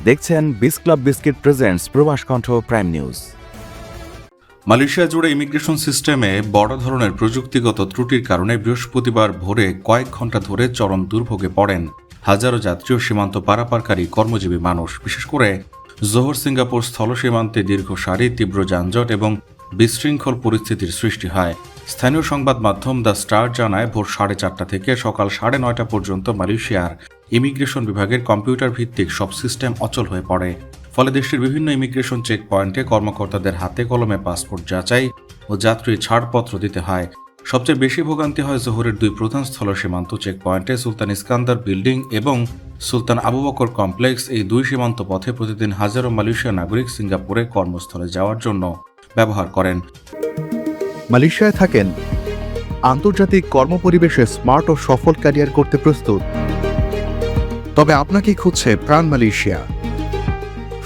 দেখছেন বিস club biscuit presents প্রবাস কণ্ঠ প্রাইম নিউজ। মালয়েশিয়া জুড়ে ইমিগ্রেশন সিস্টেমে বড় ধরনের প্রযুক্তিগত ত্রুটির কারণে বৃহস্পতিবার ভোরে কয়েক ঘণ্টা ধরে চরম দুর্ভোগে পড়েন হাজারো যাত্রী ও সীমান্ত পারাপারকারী কর্মজীবী মানুষ। বিশেষ করে জোহর সিঙ্গাপুর স্থল সীমান্তে দীর্ঘ সারি, তীব্র যানজট এবং বিশৃঙ্খল পরিস্থিতির সৃষ্টি হয়। স্থানীয় সংবাদ মাধ্যম দ্য স্টার জানায়, ভোর 4:30 থেকে সকাল 9:30 পর্যন্ত মালয়েশিয়ার ইমিগ্রেশন বিভাগের কম্পিউটার ভিত্তিক সব সিস্টেম অচল হয়ে পড়ে। ফলে দেশটির বিভিন্ন ইমিগ্রেশন চেক পয়েন্টে কর্মকর্তাদের হাতে কলমে পাসপোর্ট যাচাই ও যাত্রী ছাড়পত্র দিতে হয়। সবচেয়ে বেশি ভোগান্তি হয় জোহরের দুই প্রধান স্থল সীমান্ত চেক পয়েন্টে, সুলতান ইস্কান্দার বিল্ডিং এবং সুলতান আবু বকর কমপ্লেক্স। এই দুই সীমান্ত পথে প্রতিদিন হাজারো মালয়েশিয়া নাগরিক সিঙ্গাপুরে কর্মস্থলে যাওয়ার জন্য ব্যবহার করেন। মালয়েশিয়ায় থাকেন, আন্তর্জাতিক কর্মপরিবেশে স্মার্ট ও সফল ক্যারিয়ার করতে প্রস্তুত, তবে আপনাকে খুঁজছে প্রাণ মালয়েশিয়া।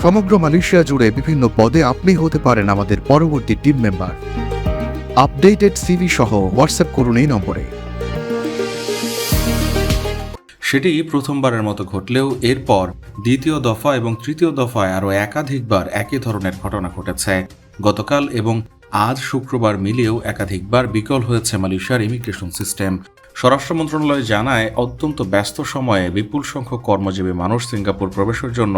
সমগ্র মালয়েশিয়া জুড়ে বিভিন্ন পদে আপনি হতে পারেন আমাদের পরবর্তী টিম মেম্বার। আপডেটেড সিভি সহ হোয়াটসঅ্যাপ করুন এই নম্বরে। সেটি প্রথমবারের মতো ঘটলেও এরপর দ্বিতীয় দফা এবং তৃতীয় দফায় আরও একাধিকবার একই ধরনের ঘটনা ঘটেছে। গতকাল এবং আজ শুক্রবার মিলিয়েও একাধিকবার বিকল হয়েছে মালয়েশিয়ার ইমিগ্রেশন সিস্টেম। স্বরাষ্ট্র মন্ত্রণালয় জানায়, অত্যন্ত ব্যস্ত সময়ে বিপুল সংখ্যক কর্মজীবী মানুষ সিঙ্গাপুর প্রবেশের জন্য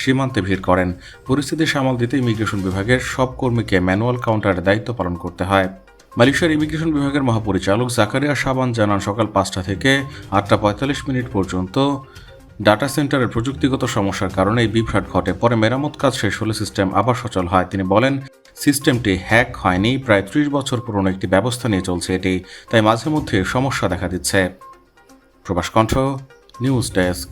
সীমান্তে ভিড় করেন। পরিস্থিতি সামাল দিতে ইমিগ্রেশন বিভাগের সব কর্মীকে ম্যানুয়াল কাউন্টারের দায়িত্ব পালন করতে হয়। মালয়েশিয়ার ইমিগ্রেশন বিভাগের মহাপরিচালক জাকারিয়া শাবান জানান, সকাল 5টা থেকে 8:45 পর্যন্ত ডাটা সেন্টারের প্রযুক্তিগত সমস্যার কারণে এই বিভ্রাট ঘটে। পরে মেরামত কাজ শেষ হলে সিস্টেম আবার সচল হয়। তিনি বলেন, সিস্টেমটি হ্যাক হয়নি, প্রায় 30 বছর পুরনো একটি ব্যবস্থা নিয়ে চলছে এটি, তাই মাঝে মধ্যে সমস্যা দেখা দিচ্ছে। প্রবাস কণ্ঠ নিউজ ডেস্ক।